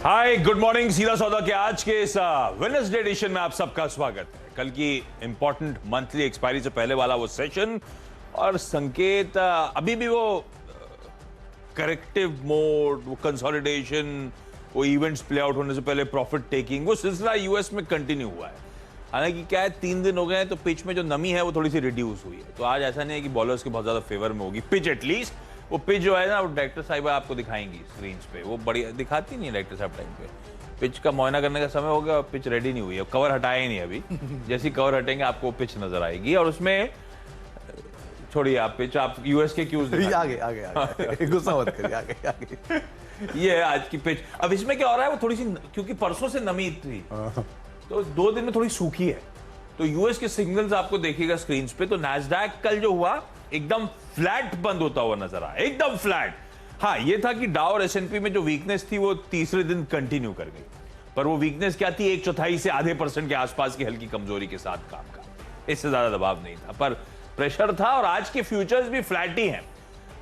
Hi good morning. सीधा सौदा के आज के इस वेडनेसडे एडिशन में आप सबका स्वागत है। कल की इंपॉर्टेंट मंथली एक्सपायरी से पहले वाला वो सेशन और संकेत अभी भी वो करेक्टिव मोड, वो कंसोलिडेशन, वो इवेंट्स प्ले आउट होने से पहले प्रॉफिट टेकिंग, वो सिलसिला यूएस में कंटिन्यू हुआ है। हालांकि क्या है, 3 दिन हो गए हैं तो पिच में जो नमी है वो थोड़ी सी रिड्यूस हुई है। तो आज ऐसा नहीं है कि बॉलर्स के बहुत ज्यादा फेवर में होगी पिच। एटलीस्ट वो पिच जो है ना, वो डायरेक्टर साहब आपको दिखाएंगी स्क्रीन पे, वो बढ़िया दिखाती नहीं है डायरेक्टर साहब टाइम पे। पिच का मुआयना करने का समय हो गया, पिच रेडी नहीं हुई है, कवर हटाया ही नहीं अभी। जैसी कवर हटेंगे आपको पिच नजर आएगी। और उसमें छोड़िए आप पिच, आप यूएस के क्यूज आगे गुस्सा मत करिए, आगे ये है आज की पिच। अब इसमें क्या हो रहा है, वो थोड़ी सी, क्योंकि परसों से नमी थी तो 2 दिन में थोड़ी सूखी है, तो यूएस के सिग्नल्स आपको देखिएगा स्क्रीन पे। तो नैस्डैक कल जो हुआ एकदम फ्लैट बंद होता हुआ नजर आया, एकदम फ्लैट। हाँ, ये था कि डाउ और एसएनपी में जो वीकनेस थी वो तीसरे दिन कंटिन्यू कर गई, पर वो वीकनेस क्या थी, 1/4 से आधे % के आसपास की हल्की कमजोरी के साथ काम का, इससे ज्यादा दबाव नहीं था, पर प्रेशर था। और आज के फ्यूचर्स भी फ्लैट ही हैं।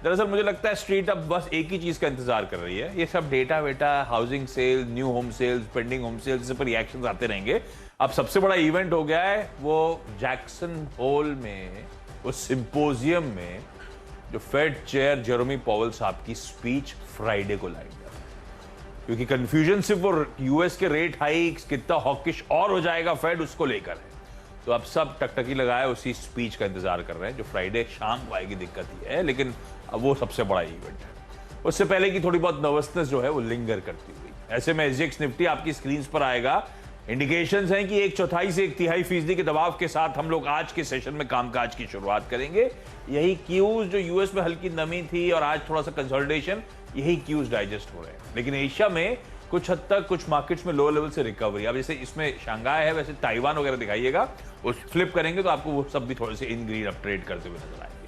दरअसल मुझे लगता है स्ट्रीट अब बस एक ही चीज का इंतजार कर रही है। ये सब डेटा वेटा, housing sale, new home sales, pending home sales, इस पर रिएक्शंस आते रहेंगे। अब सबसे बड़ा इवेंट हो गया है वो जैक्सन होल में, वो सिंपोजियम में जो फेड चेयर जेरोमी पॉवेल साहब की स्पीच फ्राइडे को लाई जाती है, क्योंकि कंफ्यूजन सिर्फ वो यूएस के रेट हाइक्स, कितना हॉकिश और हो जाएगा फेड, उसको लेकर है। तो अब सब टकटकी लगाए उसी स्पीच का इंतजार कर रहे हैं जो फ्राइडे शाम को आएगी। दिक्कत ही है, लेकिन अब वो सबसे बड़ा इवेंट है। उससे पहले की थोड़ी बहुत नर्वसनेस जो है वो लिंगर करती हुई, ऐसे में एसजीएक्स निफ्टी आपकी स्क्रीन पर आएगा। इंडिकेशंस हैं कि 1/4 से 1/3% के दबाव के साथ हम लोग आज के सेशन में कामकाज की शुरुआत करेंगे। यही क्यूज जो यूएस में हल्की नमी थी और आज थोड़ा सा कंसोलिडेशन, यही क्यूज डाइजेस्ट हो रहे हैं। लेकिन एशिया में कुछ हद तक कुछ मार्केट्स में लो लेवल से रिकवरी। अब जैसे इसमें शंघाई है, वैसे ताइवान वगैरह दिखाइएगा, उस फ्लिप करेंगे तो आपको वो सब भी थोड़े से इन ग्रीन अप ट्रेड करते हुए नजर आएंगे।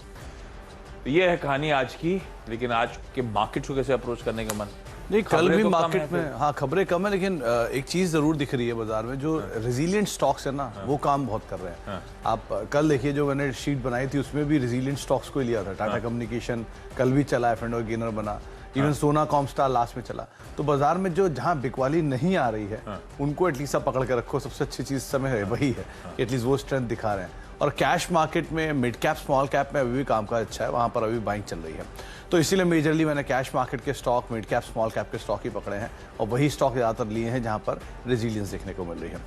तो ये है कहानी आज की। लेकिन आज के मार्केट को कैसे अप्रोच करने का मन? नहीं, कल भी मार्केट में हाँ खबरें कम है, लेकिन एक चीज जरूर दिख रही है बाजार में, जो रेजिलिएंट स्टॉक्स है ना, वो काम बहुत कर रहे हैं। आप कल देखिए, जो मैंने शीट बनाई थी उसमें भी रेजिलिएंट स्टॉक्स को ही लिया था। टाटा कम्युनिकेशन कल भी चला, एफ&ओ गेनर बना, इवन सोना कॉमस्टार लास्ट में चला। तो बाजार में जो जहां बिकवाली नहीं आ रही है उनको एटलीस्ट आप पकड़ के रखो। सबसे अच्छी चीज समय है वही है कि एटलीस्ट वो स्ट्रेंथ दिखा रहे हैं। और कैश मार्केट में मिड कैप स्मॉल कैप में अभी भी कामकाज अच्छा है, वहां पर अभी बाइंग चल रही है। तो इसीलिए मेजरली मैंने कैश मार्केट के stock, mid cap small cap के स्टॉक ही पकड़े हैं और वही स्टॉक ज़्यादातर लिए हैं जहां पर रेजिलियंस देखने को मिल रही है।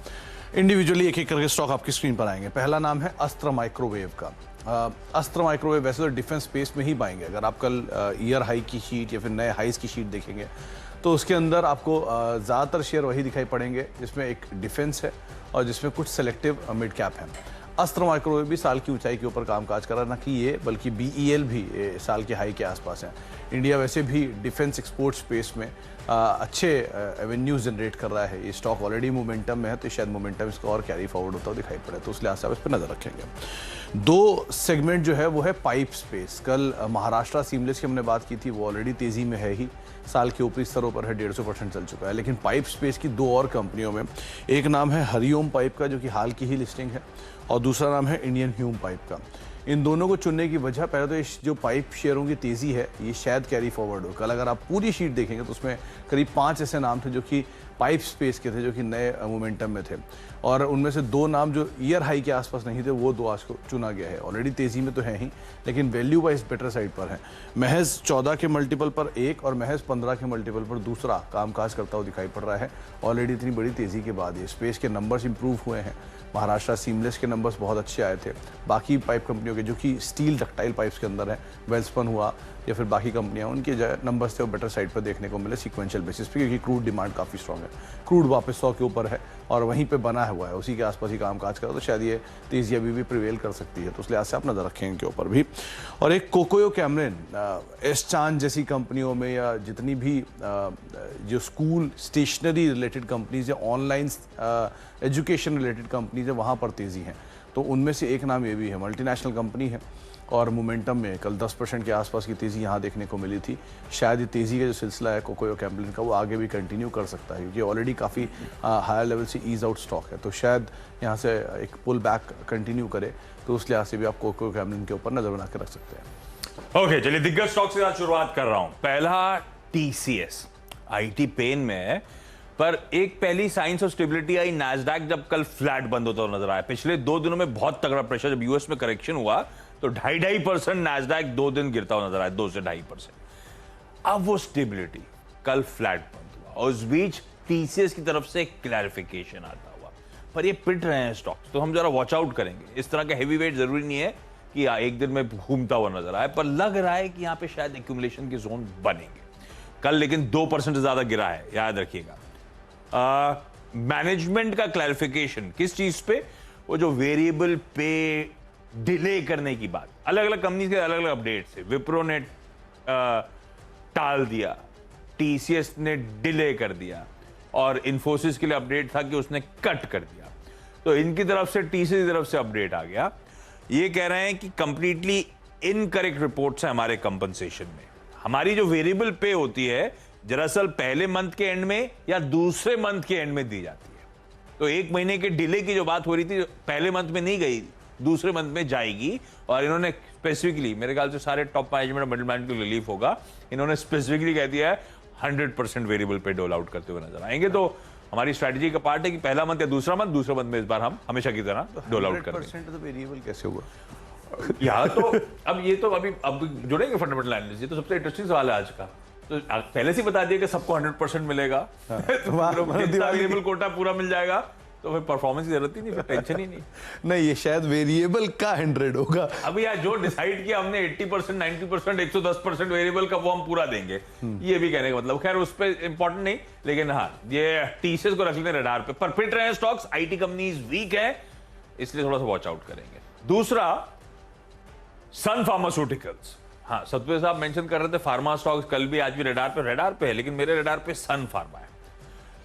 इंडिविजुअली एक एक करके स्टॉक आपकी स्क्रीन पर आएंगे। पहला नाम है अस्त्र माइक्रोवेव का। अस्त्र माइक्रोवेव वैसे तो डिफेंस स्पेस में ही पाएंगे। अगर आप कल ईयर हाई की शीट या फिर नए हाइज की शीट देखेंगे तो उसके अंदर आपको ज़्यादातर शेयर वही दिखाई पड़ेंगे जिसमें एक डिफेंस है और जिसमें कुछ सेलेक्टिव मिड कैप है। अस्त्र माइक्रोवेव भी साल की ऊंचाई के ऊपर कामकाज कर रहा है, ना कि ये बल्कि बीईएल भी साल के हाई के आसपास है। इंडिया वैसे भी डिफेंस एक्सपोर्ट स्पेस में अच्छे एवेन्यूज जनरेट कर रहा है। ये स्टॉक ऑलरेडी मोमेंटम में है, तो शायद मोमेंटम इसको और कैरी फॉरवर्ड होता हुआ दिखाई पड़े, तो उस लिहाज से आप इस पर नजर रखेंगे। 2 सेगमेंट जो है वो है पाइप स्पेस। कल महाराष्ट्र सीमलेस की हमने बात की थी, वो ऑलरेडी तेजी में है ही, साल के ऊपरी स्तरों पर है, 150% चल चुका है। लेकिन पाइप स्पेस की 2 और कंपनियों में, एक नाम है हरिओम पाइप का जो कि हाल की ही लिस्टिंग है, और दूसरा नाम है इंडियन ह्यूम पाइप का। इन दोनों को चुनने की वजह, पहले तो इस जो पाइप शेयरों की तेज़ी है ये शायद कैरी फॉरवर्ड हो। कल अगर आप पूरी शीट देखेंगे तो उसमें करीब 5 ऐसे नाम थे जो कि पाइप स्पेस के थे, जो कि नए मोमेंटम में थे, और उनमें से 2 नाम जो ईयर हाई के आसपास नहीं थे वो 2 आज को चुना गया है। ऑलरेडी तेज़ी में तो है ही, लेकिन वैल्यू वाइज बेटर साइड पर है। महज 14 के मल्टीपल पर एक और महज 15 के मल्टीपल पर दूसरा कामकाज करता हुआ दिखाई पड़ रहा है। ऑलरेडी इतनी बड़ी तेज़ी के बाद ये स्पेस के नंबर्स इंप्रूव हुए हैं। महाराष्ट्र सीमलेस के नंबर्स बहुत अच्छे आए थे। बाकी पाइप कंपनियों के जो कि स्टील डक्टाइल पाइप्स के अंदर है, वेल्सपन हुआ या फिर बाकी कंपनियां, उनके जो नंबर्स थे वो बेटर साइड पर देखने को मिले सीक्वेंशियल बेसिस पे, क्योंकि क्रूड डिमांड काफ़ी स्ट्रॉग है। क्रूड वापस 100 के ऊपर है और वहीं पे बना हुआ है, उसी के आसपास ही कामकाज करा, तो शायद ये तेज़ी अभी भी प्रिवेल कर सकती है। तो उस लिहाज से आप नज़र रखें इनके ऊपर भी। और एक कोकोयो कैमरन, एस चांद जैसी कंपनियों में या जितनी भी जो स्कूल स्टेशनरी रिलेटेड कंपनीज या ऑनलाइन एजुकेशन रिलेटेड कंपनीज है, वहाँ पर तेज़ी है। तो उनमें से एक नाम ये भी है, मल्टीनेशनल कंपनी है और मोमेंटम में कल 10% के आसपास की तेज़ी यहाँ देखने को मिली थी। शायद ये तेज़ी का जो सिलसिला है कोकोयो कैमरन का वो आगे भी कंटिन्यू कर सकता है, क्योंकि ऑलरेडी काफ़ी हायर लेवल से ईज आउट स्टॉक है। तो शायद यहाँ से एक पुल बैक कंटिन्यू करे, तो उस लिहाज से भी आप कोकोयो कैमरन के ऊपर नज़र बना के रख सकते हैं। ओके, चलिए दिग्गज स्टॉक से आज शुरुआत कर रहा हूँ। पहला टीसीएस, आईटी पेन में पर एक पहली science of stability I, Nasdaq जब कल फ्लैट बंद होता हुआ नजर आया। पिछले 2 दिनों में बहुत तगड़ा प्रेशर, जब यूएस में करेक्शन हुआ तो 2.5% नैस्डैक 2 दिन गिरता हुआ नजर आया, 2 से 2.5%। अब वो स्टेबिलिटी, कल फ्लैट बंद हुआ और उस बीच टीसीएस की तरफ से क्लैरिफिकेशन आता हुआ, पर ये पिट रहे हैं स्टॉक्स, तो हम जरा वॉच आउट करेंगे। इस तरह का हैवी वेट जरूरी नहीं है कि एक दिन में घूमता हुआ नजर आए, पर लग रहा है कि यहां पे शायद एक्यूमुलेशन के जोन बनेंगे कल, लेकिन 2% से ज्यादा गिरा है, याद रखिएगा। मैनेजमेंट का क्लैरिफिकेशन किस चीज पे, वो जो वेरिएबल पे डिले करने की बात, अलग अलग कंपनी के अलग अलग अपडेट से, विप्रो ने टाल दिया, टीसीएस ने डिले कर दिया, और इन्फोसिस के लिए अपडेट था कि उसने कट कर दिया। तो इनकी तरफ से, टीसीएस की तरफ से अपडेट आ गया, ये कह रहे हैं कि कंप्लीटली इनकरेक्ट रिपोर्ट्स है हमारे कंपनसेशन में। हमारी जो वेरिएबल पे होती है दरअसल पहले मंथ के एंड में या दूसरे मंथ के एंड में दी जाती है। तो 1 महीने के डिले की जो बात हो रही थी, पहले मंथ में नहीं गई, दूसरे मंथ में जाएगी। और इन्होंने स्पेसिफिकली, मेरे ख्याल से सारे टॉप मैनेजमेंट और मिडिल मैनेजमेंट को रिलीफ होगा, इन्होंने स्पेसिफिकली कह दिया है 100% वेरिएबल पे डोल आउट करते हुए नजर आएंगे। तो हमारी स्ट्रैटेजी का पार्ट है कि पहला मंथ या दूसरा मंथ में इस बार हम हमेशा की तरह डोल आउट करेंगे। 100% तो वेरिएबल कैसे हुआ? या तो अब ये तो अब जुड़ेंगे फंडामेंटल एनालिसिस, ये तो सबसे इंटरेस्टिंग सवाल है आज का। तो पहले से बता दिया कि सबको 100% मिलेगा, वेरिएबल कोटा पूरा मिल जाएगा, तो फिर परफॉर्मेंस की जरूरत ही नहीं, फिर टेंशन ही नहीं। नहीं, ये शायद वेरिएबल का 100 होगा। अभी यार जो डिसाइड किया हमने 80%, 90%, 110% वेरिएबल का, वो हम पूरा देंगे, ये भी कहने का मतलब। खैर उस पर इंपॉर्टेंट नहीं, लेकिन हाँ ये टीसीएस को रख लेते रडार पे, पर पिट रहे हैं स्टॉक्स, आईटी कंपनीज वीक है, इसलिए थोड़ा सा वॉच आउट करेंगे। दूसरा, सन फार्मास्यूटिकल्स। हाँ, सतवे साहब मेंशन कर रहे थे फार्मा स्टॉक्स कल भी आज भी रडार पे है, लेकिन मेरे रडार पे सन फार्मा है।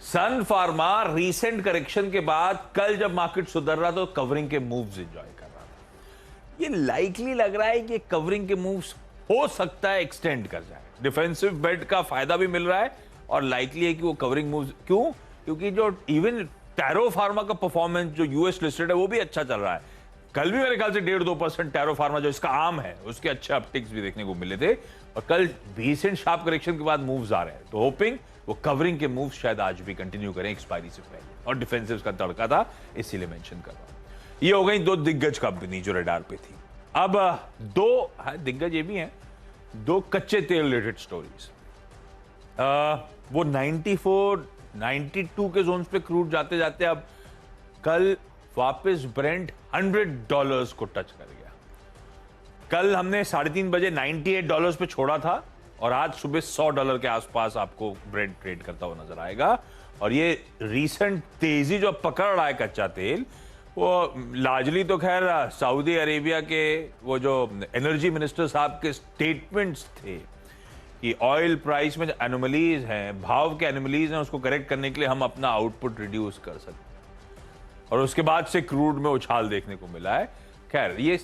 सन फार्मा रीसेंट करेक्शन के बाद कल जब मार्केट सुधर रहा तो कवरिंग के मूव्स एंजॉय कर रहा था। ये लाइकली लग रहा है कि कवरिंग के मूव्स हो सकता है एक्सटेंड कर जाए, डिफेंसिव बेट का फायदा भी मिल रहा है, और लाइकली है कि वो कवरिंग मूव्स, क्यों? क्योंकि जो इवन टैरो फार्मा का परफॉर्मेंस जो यूएस लिस्टेड है वो भी अच्छा चल रहा है। कल भी मेरे ख्याल से 1.5-2% टैरो फार्मा जो इसका आम है उसके अच्छे अपटिक्स भी देखने को मिले थे, और कल रिसेंट शार्प करेक्शन के बाद मूव्स आ रहे हैं, तो होपिंग वो कवरिंग के मूव्स शायद आज भी कंटिन्यू करें एक्सपायरी से पहले, और डिफेंसिव का तड़का था इसीलिए मेंशन कर रहा हूं। ये हो गई 2 दिग्गज कंपनी जो रडार पे थी। अब 2 दिग्गज ये भी हैं, 2 कच्चे तेल रिलेटेड स्टोरीज। वो 94, 92 के जोन्स पे क्रूड जाते जाते अब कल वापस ब्रेंट $100 को टच कर गया। कल हमने 3:30 बजे $98 पे छोड़ा था, और आज सुबह $100 के आसपास आपको ब्रेंट ट्रेड करता हुआ नजर आएगा। और ये रीसेंट तेजी जो पकड़ रहा है कच्चा तेल, वो लार्जली तो खैर सऊदी अरेबिया के वो जो एनर्जी मिनिस्टर साहब के स्टेटमेंट्स थे कि ऑयल प्राइस में जो एनोमलीज हैं, भाव के एनोमलीज हैं, उसको करेक्ट करने के लिए हम अपना आउटपुट रिड्यूस कर सकते हैं, और उसके बाद से क्रूड में उछाल देखने को मिला है। खैर ये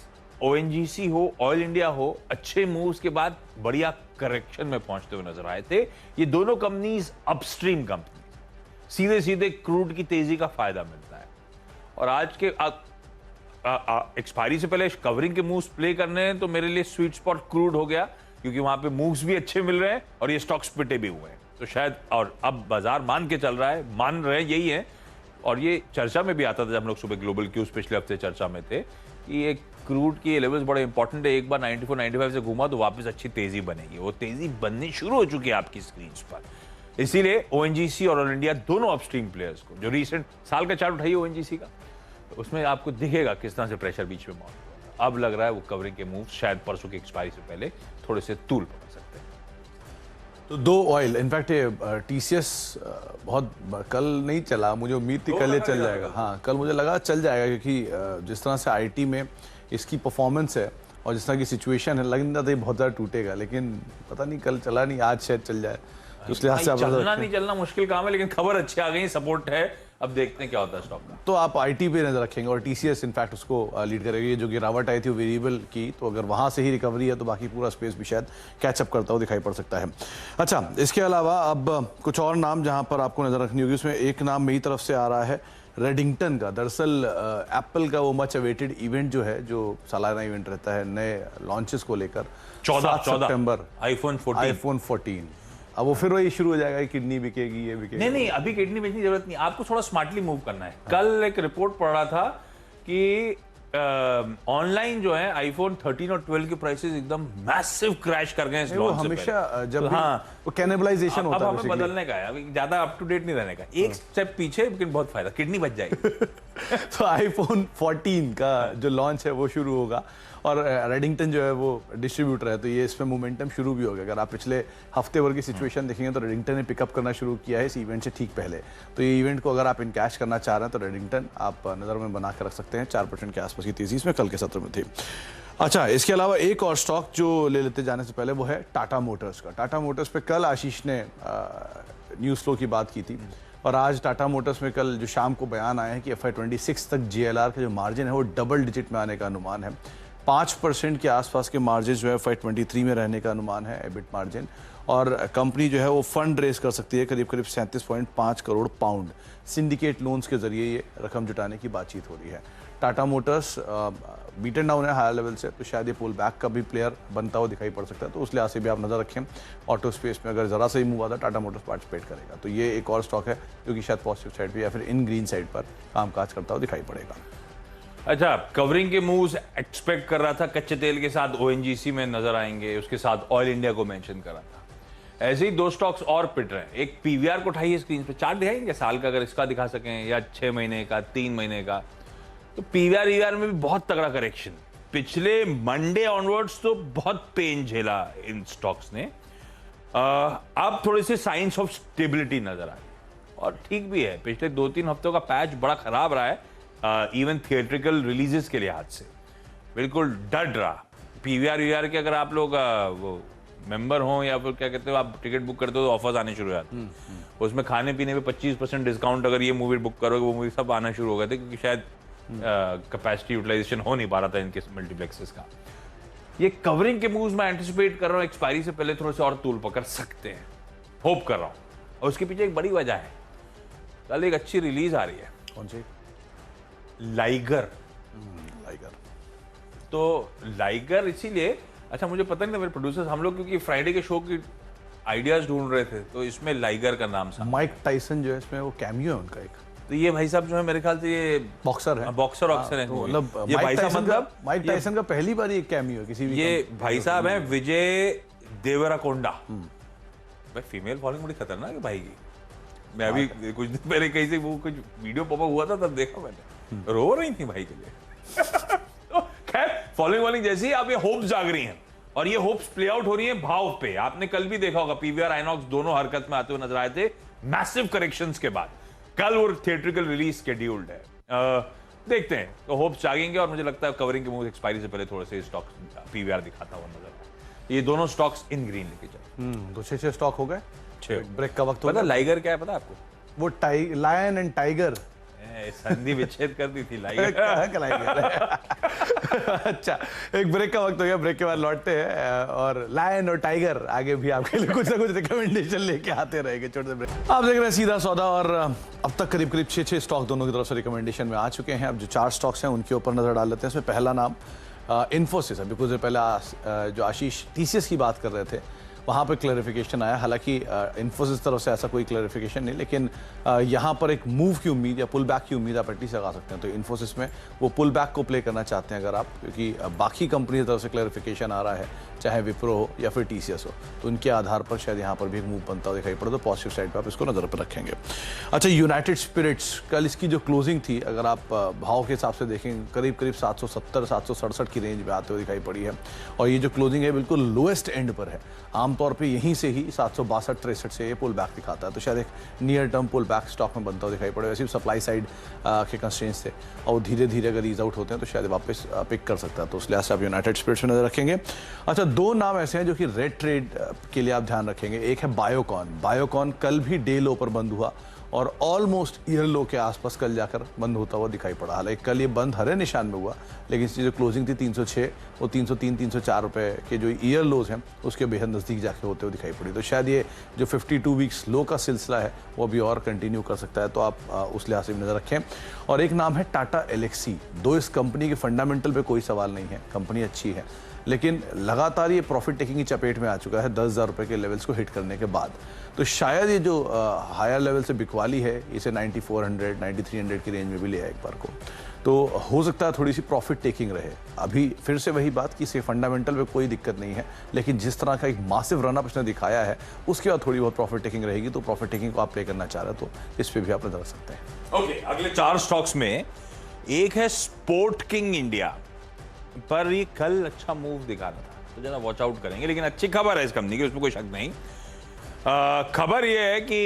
ओएनजीसी हो, ऑयल इंडिया हो, अच्छे मूव्स के बाद बढ़िया करेक्शन में पहुंचते हुए नजर आए थे। ये दोनों कंपनीज अपस्ट्रीम कंपनी, सीधे सीधे क्रूड की तेजी का फायदा मिलता है। और आज के एक्सपायरी से पहले कवरिंग के मूव्स प्ले करने हैं, तो मेरे लिए स्वीट स्पॉट क्रूड हो गया, क्योंकि वहां पे मूव्स भी अच्छे मिल रहे हैं और ये स्टॉक्स पिटे भी हुए हैं, तो शायद। और अब बाजार मान के चल रहा है, मान रहे हैं यही है, और ये चर्चा में भी आता था जब हम लोग सुबह ग्लोबल क्यूज पिछले हफ्ते चर्चा में थे कि ये क्रूड की लेवल्स बड़े इंपॉर्टेंट है, एक बार 94, 95 से घूमा तो वापस अच्छी तेजी बनेगी, वो तेजी बननी शुरू हो चुकी है आपकी स्क्रीन पर। इसीलिए ओएनजीसी और ऑयल इंडिया दोनों अपस्ट्रीम प्लेयर्स को, जो रिसेंट साल का चार्ट उठाइए ओएनजीसी का, तो उसमें आपको दिखेगा किस तरह से प्रेशर बीच में मौजूद है। अब लग रहा है वो कवरिंग के मूव शायद परसों की एक्सपायरी से पहले थोड़े से तूल पकड़ सकते हैं। तो 2 ऑयल, इनफैक्ट ये टीसीएस बहुत कल नहीं चला, मुझे उम्मीद थी कल ये चल जाएगा। हाँ, कल मुझे लगा चल जाएगा, क्योंकि जिस तरह से आईटी में इसकी परफॉर्मेंस है और जिस तरह की सिचुएशन है, लग नहीं रहा था बहुत ज़्यादा टूटेगा, लेकिन पता नहीं कल चला नहीं, आज शायद चल जाए। तो इस लिहाज से चलना नहीं चलना मुश्किल काम है, लेकिन खबर अच्छी आ गई, सपोर्ट है, अब देखते हैं क्या होता है स्टॉक का। तो आप आईटी पे नजर रखेंगे, और टीसीएस इनफैक्ट उसको लीड करेगी। जो गिरावट आई थी वो वेरिएबल की, तो अगर वहां से ही रिकवरी है तो बाकी पूरा स्पेस भी शायद कैचअप करता हुआ दिखाई पड़ सकता है। अच्छा, इसके अलावा अब कुछ और नाम जहां पर आपको नजर रखनी होगी, उसमें एक नाम मेरी तरफ से आ रहा है रेडिंगटन का। दरअसल एप्पल का वो मच अवेटेड इवेंट जो है, जो सालाना इवेंट रहता है नए लॉन्चेस को लेकर, 14 सितंबर, iPhone 14। अब वो फिर वही शुरू हो जाएगा कि किडनी बिकेगी, ये बिकेगी। नहीं, अभी किडनी बेचने की जरूरत नहीं, आपको थोड़ा स्मार्टली मूव करना है। कल एक रिपोर्ट पढ़ रहा था कि ऑनलाइन जो है आईफोन 13 और 12 के प्राइसेस एकदम मैसिव क्रैश कर गए हैं। वो हमेशा जब हाँ, वो कैनिबलाइजेशन अब होता है, हमें बदलने का है, अभी ज्यादा अप टू डेट नहीं रहने का, एक स्टेप पीछे, लेकिन बहुत फायदा, किडनी बच जाएगी। तो आईफोन 14 का जो लॉन्च है वो शुरू होगा और रेडिंगटन जो है वो डिस्ट्रीब्यूटर है, तो ये इसमें मोमेंटम शुरू भी हो गया। अगर आप पिछले हफ्ते भर की सिचुएशन देखेंगे तो रेडिंगटन ने पिकअप करना शुरू किया है इस इवेंट से ठीक पहले। तो ये इवेंट को अगर आप इनकैश करना चाह रहे हैं तो रेडिंगटन आप नज़र में बना कर रख सकते हैं। 4% के आसपास की तेजी इसमें कल के सत्र में थी। अच्छा, इसके अलावा एक और स्टॉक जो ले लेते जाने से पहले वो है टाटा मोटर्स का। टाटा मोटर्स पे कल आशीष ने न्यूज़ फ्लो की बात की थी और आज टाटा मोटर्स में कल जो शाम को बयान आया है कि FY26 तक JLR का जो मार्जिन है वो डबल डिजिट में आने का अनुमान है। 5% के आसपास के मार्जिन जो है FY23 में रहने का अनुमान है, एबिट मार्जिन। और कंपनी जो है वो फंड रेज कर सकती है करीब 37.5 करोड़ पाउंड। सिंडिकेट लोन्स के जरिए ये रकम जुटाने की बातचीत हो रही है। टाटा मोटर्स बीटन डाउन है हायर लेवल से, तो शायद ये पुल बैक का भी प्लेयर बनता हुआ दिखाई पड़ सकता है, तो उस लिहाज से भी आप नज़र रखें। ऑटो स्पेस में अगर ज़रा सा ही मूव आता है टाटा मोटर्स पार्टिसिपेट करेगा, तो ये एक और स्टॉक है जो कि शायद पॉजिटिव साइड पर या फिर इन ग्रीन साइड पर कामकाज करता हुआ दिखाई पड़ेगा। अच्छा, कवरिंग के मूव्स एक्सपेक्ट कर रहा था, कच्चे तेल के साथ ONGC में नजर आएंगे, उसके साथ ऑयल इंडिया को मेंशन करा था। ऐसे ही दो स्टॉक्स और पिट रहे हैं। एक PVR को उठाइए स्क्रीन पे, चार्ट दिखाएंगे साल का, अगर इसका दिखा सकें, या 6 महीने का, 3 महीने का। तो PVR में भी बहुत तगड़ा करेक्शन पिछले मंडे ऑनवर्ड्स, तो बहुत पेन झेला इन स्टॉक्स ने। अब थोड़े से साइंस ऑफ स्टेबिलिटी नजर आए और ठीक भी है। पिछले 2-3 हफ्तों का पैच बड़ा खराब रहा है, इवन थिएट्रिकल रिलीजेस के लिहाज से बिल्कुल डट रहा। PVR के अगर आप लोग वो मेंबर हो या फिर क्या कहते हो, आप टिकट बुक करते हो तो ऑफर्स आने शुरू हो जाते हैं। उसमें खाने पीने पे 25% डिस्काउंट, अगर ये मूवी बुक करोगे वो मूवी सब आना शुरू हो गए थे, क्योंकि शायद कैपेसिटी यूटिलाइजेशन हो नहीं पा रहा था इनके मल्टीप्लेक्सेस का। ये कवरिंग के मूव्स मैं एंटिसिपेट कर रहा हूँ, एक्सपायरी से पहले थोड़े से और तूल पकड़ सकते हैं, होप कर रहा हूँ। और उसके पीछे एक बड़ी वजह है, कल एक अच्छी रिलीज आ रही है। कौन सी? लाइगर। लाइगर तो लाइगर इसीलिए, अच्छा मुझे पता नहीं था, मेरे प्रोड्यूसर्स हम लोग क्योंकि फ्राइडे के शो की आइडियाज ढूंढ रहे थे, तो इसमें लाइगर का नाम था। माइक टाइसन जो है इसमें वो कैमियो है उनका एक। तो ये भाई साहब जो है मेरे ख्याल से ये बॉक्सर है, बॉक्सर ऑक्सर है। तो मतलब ये भाई साहब मतलब माइक टाइसन का पहली बार ये कैमियो है किसी भी। ये भाई साहब है विजय देवराकोंडा। भाई फीमेल फॉलोइंग बड़ी खतरनाक है भाई की। मैं अभी कुछ दिन पहले कहीं से वो कुछ वीडियो पॉपअप हुआ था, तब देखा मैंने, रो रही थी भाई के लिए। तो खैर फॉलोइंग वॉलिंग जैसी आप ये होप्स जाग रही हैं और ये होप्स प्ले आउट हो रही हैं भाव पे। आपने कल भी देखा होगा PVR आइनॉक्स दोनों हरकत में आते हुए नजर आए थे मैसिव करेक्शंस के बाद। कल वो थिएट्रिकल रिलीज शेड्यूल्ड है, देखते हैं। तो होप्स जागेंगे और मुझे लगता है कवरिंग के मूव एक्सपायरी से पहले थोड़े से स्टॉक्स PVR दिखाता हुआ नजर आए। ये दोनों स्टॉक्स इन ग्रीन लेके चले। तो 6 स्टॉक हो गए, ब्रेक का वक्त हो पता गया। लाइगर क्या है पता आपको? वो लायन एंड टाइगर संधि विच्छेद कर दी थी लाइगर। अच्छा, एक ब्रेक का वक्त हो गया, ब्रेक के बाद लौटते हैं और लायन और टाइगर आगे भी आपके लिए कुछ ना कुछ रिकमेंडेशन लेके आते रहेंगे। छोटे से ब्रेक। आप देख रहे हैं सीधा सौदा और अब तक करीब 6 स्टॉक दोनों की तरफ से रिकमेंडेशन में आ चुके हैं। अब जो 4 स्टॉक्स हैं उनके ऊपर नजर डाल लेते हैं। इसमें पहला नाम इन्फोसिस। अभी कुछ देर पहले जो आशीष TCS की बात कर रहे थे वहाँ पे क्लैरिफिकेशन आया। हालांकि इन्फोसिस तरफ से ऐसा कोई क्लैरिफिकेशन नहीं, लेकिन यहाँ पर एक मूव की उम्मीद या पुल बैक की उम्मीद आप एटलीस्ट लगा सकते हैं। तो इन्फोसिस में वो पुल बैक को प्ले करना चाहते हैं अगर आप, क्योंकि बाकी कंपनी की तरफ से क्लैरिफिकेशन आ रहा है, चाहे विप्रो हो या फिर TCS हो, तो उनके आधार पर शायद यहाँ पर भी एक मूव बनता हुआ दिखाई पड़े, तो पॉजिटिव साइड पर आप इसको नज़र पर रखेंगे। अच्छा, यूनाइटेड स्पिरिट्स, कल इसकी जो क्लोजिंग थी अगर आप भाव के हिसाब से देखें करीब 770-767 की रेंज में आते हुए दिखाई पड़ी है और ये जो क्लोजिंग है बिल्कुल लोएस्ट एंड पर है। आमतौर पे यहीं से ही 762-63 से ये पुल बैक दिखाता है, तो शायद एक near term pull back stock में बनता हुआ दिखाई पड़े। वैसे भी सप्लाई साइड के कंस्ट्रेंट्स थे और धीरे धीरे अगर ईज आउट होते हैं तो शायद वापस पिक कर सकता है, तो उस लिहाज से आप यूनाइटेड स्पिरिट्स में नजर रखेंगे। अच्छा, 2 नाम ऐसे हैं जो कि रेड ट्रेड के लिए आप ध्यान रखेंगे। एक है बायोकॉन। बायोकॉन कल भी डे लो पर बंद हुआ और ऑलमोस्ट ईयर लो के आसपास कल जाकर बंद होता हुआ दिखाई पड़ा। हालांकि कल ये बंद हरे निशान में हुआ, लेकिन इसकी जो क्लोजिंग थी 306, वो 303-304 रुपए के जो ईयर लोज हैं उसके बेहद नज़दीक जाके होते हुए दिखाई पड़ी। तो शायद ये जो 52 वीक्स लो का सिलसिला है वो अभी और कंटिन्यू कर सकता है, तो आप उस लिहाज से भी नज़र रखें। और एक नाम है टाटा एलेक्सी। दो इस कंपनी के फंडामेंटल पे कोई सवाल नहीं है, कंपनी अच्छी है, लेकिन लगातार ये प्रॉफिट टेकिंग की चपेट में आ चुका है 10,000 रुपये के लेवल्स को हिट करने के बाद। तो शायद ये जो हायर लेवल से बिकवाली है इसे 9400 9300 की रेंज में भी ले आए एक बार को, तो हो सकता है थोड़ी सी प्रॉफिट टेकिंग रहे। अभी फिर से वही बात कि इसे फंडामेंटल में कोई दिक्कत नहीं है, लेकिन जिस तरह का एक मासिव रनअप इसने दिखाया है उसके बाद थोड़ी बहुत प्रॉफिट टेकिंग रहेगी। तो प्रॉफिट टेकिंग को आप प्ले करना चाह रहे हो तो इस पर भी आप नजर रख सकते हैं। ओके, अगले 4 स्टॉक्स में एक है स्पोर्ट किंग इंडिया, पर ये कल अच्छा मूव दिखा रहा था, तो जरा वॉच आउट करेंगे। लेकिन अच्छी खबर है इस कंपनी की, उसमें कोई शक नहीं। खबर ये है कि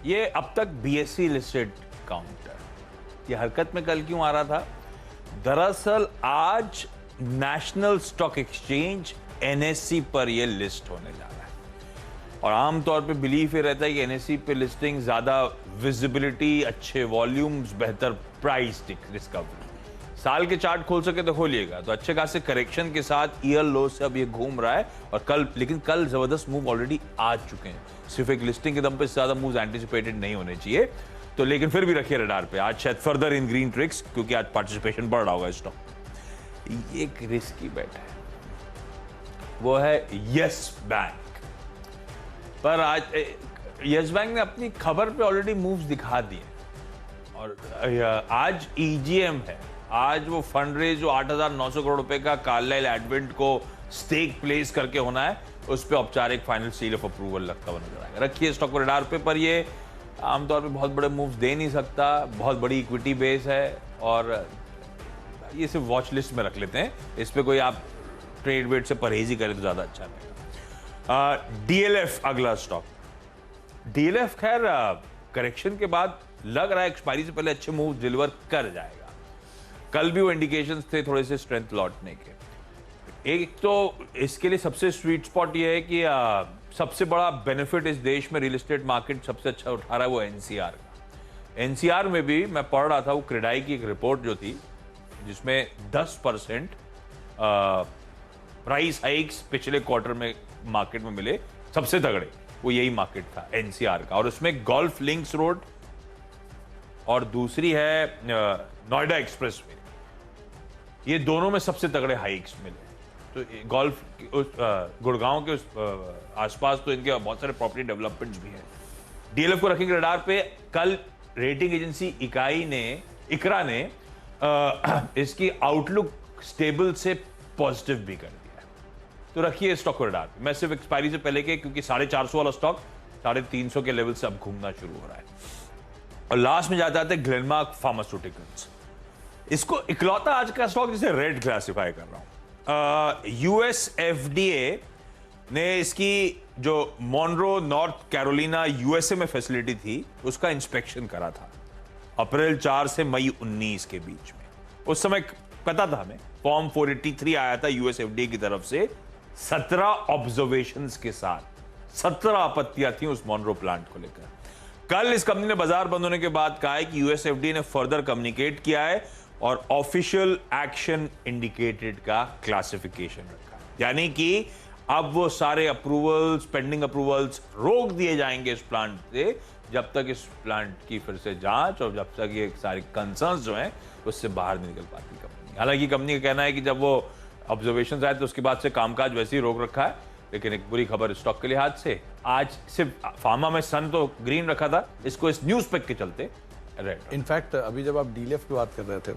ये अब तक बीएसई लिस्टेड काउंटर, ये हरकत में कल क्यों आ रहा था? दरअसल आज नेशनल स्टॉक एक्सचेंज एनएससी पर ये लिस्ट होने जा रहा है, और आमतौर पे बिलीफ ये रहता है कि एनएससी पे लिस्टिंग ज्यादा विजिबिलिटी, अच्छे वॉल्यूम्स, बेहतर प्राइस डिस्कवरी। साल के चार्ट खोल सके तो खोलिएगा, तो अच्छे खासे करेक्शन के साथ ईयर लो से अब ये घूम रहा है। और लेकिन कल जबरदस्त मूव ऑलरेडी आ चुके हैं, सिर्फ एक लिस्टिंग के दम पे ज्यादा मूव्स एंटिसिपेटेड नहीं होने चाहिए। तो लेकिन फिर भी रखिए रडार पे, आज शायद फर्दर इन ग्रीन ट्रिक्स, क्योंकि आज पार्टिसिपेशन बढ़ रहा होगा स्टॉक। एक रिस्की बेट है, वो है यस बैंक। पर आज यस बैंक ने अपनी खबर पे ऑलरेडी मूव्स दिखा दिए, और आज ईजीएम है। आज वो फंड रेज जो 8,900 करोड़ रुपए का कार्लाइल एडवेंट को स्टेक प्लेस करके होना है, उस पे औपचारिक फाइनल सील ऑफ अप्रूवल लगता हुआ नजर आएगा। रखिए स्टॉक को रडार पे, पर ये आमतौर पे बहुत बड़े मूव्स दे नहीं सकता, बहुत बड़ी इक्विटी बेस है, और ये सिर्फ वॉच लिस्ट में रख लेते हैं। इस पे कोई आप ट्रेड वेट से परहेज ही करें तो ज्यादा अच्छा रहेगा। डीएलएफ अगला स्टॉक। डीएलएफ खैर करेक्शन के बाद लग रहा है एक्सपायरी से पहले अच्छे मूव डिलीवर कर जाएगा। कल भी वो इंडिकेशंस थे थोड़े से स्ट्रेंथ लौटने के। एक तो इसके लिए सबसे स्वीट स्पॉट ये है कि सबसे बड़ा बेनिफिट इस देश में रियल एस्टेट मार्केट सबसे अच्छा उठा रहा है वो एनसीआर का। एनसीआर में भी मैं पढ़ रहा था, वो क्रेडाई की एक रिपोर्ट जो थी जिसमें 10% प्राइस हाइक्स पिछले क्वार्टर में मार्केट में मिले, सबसे तगड़े वो यही मार्केट था एनसीआर का। और उसमें गोल्फ लिंक्स रोड और दूसरी है नोएडा एक्सप्रेसवे, ये दोनों में सबसे तगड़े हाइक्स मिले। तो गोल्फ गुड़गांव के आसपास तो इनके बहुत सारे प्रॉपर्टी डेवलपमेंट्स भी हैं। डीएलएफ को रखेंगे रडार पे। कल रेटिंग एजेंसी इकरा ने इसकी आउटलुक स्टेबल से पॉजिटिव भी कर दिया है, तो रखिए स्टॉक को रडार पे। मैं सिर्फ एक्सपायरी से पहले के, क्योंकि 450 वाला स्टॉक 350 के लेवल से अब घूमना शुरू हो रहा है। और लास्ट में जाते हैं ग्लेनमार्क फार्मास्यूटिकल्स। इसको इकलौता आज का स्टॉक जिसे रेड क्लासिफाई कर रहा हूं। यूएस एफडीए ने इसकी जो मॉनरो नॉर्थ कैरोलिना यूएसए में फैसिलिटी थी उसका इंस्पेक्शन करा था अप्रैल 4 से मई 19 के बीच में। उस समय पता था हमें, फॉर्म 483 आया था यूएस एफडीए की तरफ से 17 ऑब्जर्वेशंस के साथ। 17 आपत्तियां थी उस मॉनरो प्लांट को लेकर। कल इस कंपनी ने बाजार बंद होने के बाद कहा है कि यूएस एफडीए ने फर्दर कम्युनिकेट किया है और ऑफिशियल एक्शन इंडिकेटेड का क्लासिफिकेशन रखा है, यानी कि अब वो सारे अप्रूवल्स, पेंडिंग अप्रूवल्स रोक दिए जाएंगे इस प्लांट से जब तक इस प्लांट की फिर से जांच और जब तक ये सारी कंसर्न्स जो हैं उससे बाहर नहीं निकल पाती कंपनी। हालांकि कंपनी का कहना है कि जब वो ऑब्जर्वेशन आए तो उसके बाद से कामकाज वैसे ही रोक रखा है। लेकिन एक बुरी खबर स्टॉक के लिहाज से, आज सिर्फ फार्मा में सन तो ग्रीन रखा था, इसको इस न्यूज पैक के चलते रेड। इनफैक्ट अभी जब आप डीएलएफ की बात कर रहे थे,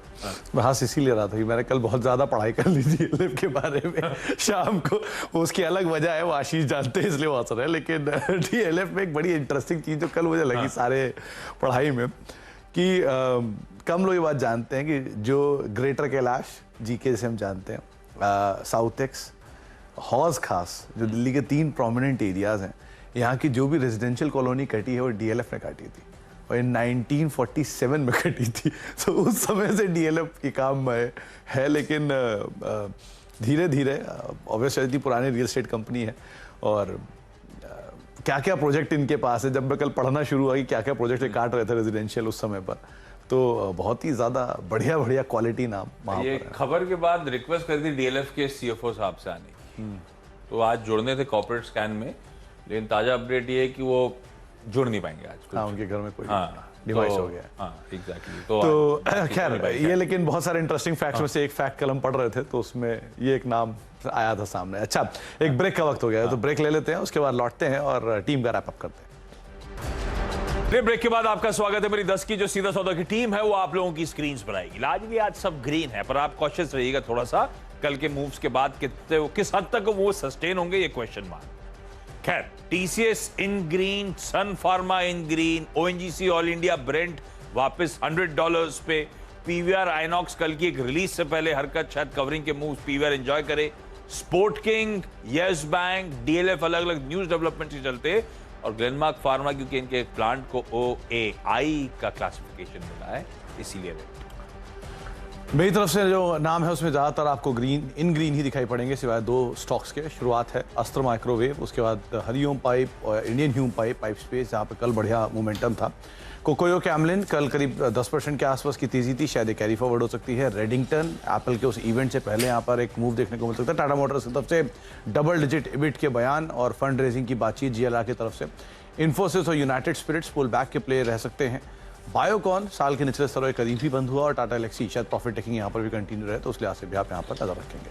मैं हंस इसीलिए रहा था कि मैंने कल बहुत ज्यादा पढ़ाई कर ली डीएलएफ के बारे में शाम को। उसकी अलग वजह है, वो आशीष जानते हैं इसलिए वो हंस रहे हैं। लेकिन डीएलएफ में एक बड़ी इंटरेस्टिंग चीज जो कल मुझे लगी सारे पढ़ाई में, कि कम लोग ये बात जानते हैं कि जो ग्रेटर कैलाश जीके से हम जानते हैं, साउथ हौज खास, जो दिल्ली के 3 प्रोमिनेंट एरियाज हैं, यहाँ की जो भी रेजिडेंशियल कॉलोनी कटी है वो डीएलएफ ने काटी थी और 1947 में कटी थी। तो उस समय से डीएलएफ की काम है। लेकिन धीरे धीरे ऑब्वियसली इतनी पुरानी रियल एस्टेट कंपनी है और क्या क्या प्रोजेक्ट इनके पास है। जब मैं कल पढ़ना शुरू हुआ कि क्या क्या प्रोजेक्ट काट रहे थे रेजिडेंशियल उस समय पर, तो बहुत ही ज्यादा बढ़िया बढ़िया क्वालिटी नाम ये खबर के बाद रिक्वेस्ट कर दी डीएलएफ के सीएफओ साहब से आने की, तो आज जुड़ने थे कॉर्पोरेट स्कैन में। लेकिन ताजा अपडेट ये है कि वो जुड़ नहीं पाएंगे आज। हाँ, उनके घर में कोई हाँ, डिवाइस तो, हो गया। हाँ एग्जैक्टली। तो खैर ये लेकिन बहुत सारे इंटरेस्टिंग फैक्ट्स में से एक फैक्ट कल हम पढ़ रहे थे तो उसमें ये एक नाम आया था सामने। अच्छा, एक ब्रेक का वक्त हो गया है तो ब्रेक ले लेते हैं, उसके बाद लौटते हैं और टीम का रैप अप करते हैं। ब्रेक के बाद आपका स्वागत है। मेरी 10 की जो सीधा सौदा की टीम है वो आप लोगों की स्क्रीन पर आएगी। आज सब ग्रीन है, पर आप कॉशियस रहिएगा थोड़ा सा, कल के मूव्स के बाद किस हद तक वो सस्टेन होंगे ये क्वेश्चन मार्क। खैर, TCS in green, Sun Pharma in green, ONGC all India Brent वापस $100 पे, पीवीआर आइनॉक्स कल की एक रिलीज से पहले हरकत, शायद कवरिंग के मूव्स पीवीआर एंजॉय करे, sport king, yes bank, DLF अलग अलग न्यूज डेवलपमेंट से चलते, और ग्लेनमार्क फार्मा क्योंकि इनके एक प्लांट को OAI का क्लासिफिकेशन मिला है इसीलिए रेट। मेरी तरफ से जो नाम है उसमें ज़्यादातर आपको इन ग्रीन ही दिखाई पड़ेंगे सिवाय दो स्टॉक्स के। शुरुआत है अस्त्र माइक्रोवेव, उसके बाद हरिओम पाइप और इंडियन ह्यूम पाइप स्पेस, जहाँ पे कल बढ़िया मोमेंटम था। कोकोयो कैमलिन कल करीब 10% के आसपास की तेजी थी, शायद एक कैरी फॉरवर्ड हो सकती है। रेडिंगटन एप्पल के उस इवेंट से पहले यहाँ पर एक मूव देखने को मिल सकता है। टाटा मोटर्स की तरफ से डबल डिजिट इबिट के बयान और फंड रेजिंग की बातचीत GLR की तरफ से। इन्फोसिस और यूनाइटेड स्पिरिट्स पुल बैक के प्ले रह सकते हैं। बायोकॉन साल के निचले स्तरों के करीब ही बंद हुआ और टाटा एलेक्सी शायद प्रॉफिट टेकिंग यहाँ पर भी कंटिन्यू रहे, तो उस लिहाज से भी आप यहाँ पर नजर रखेंगे।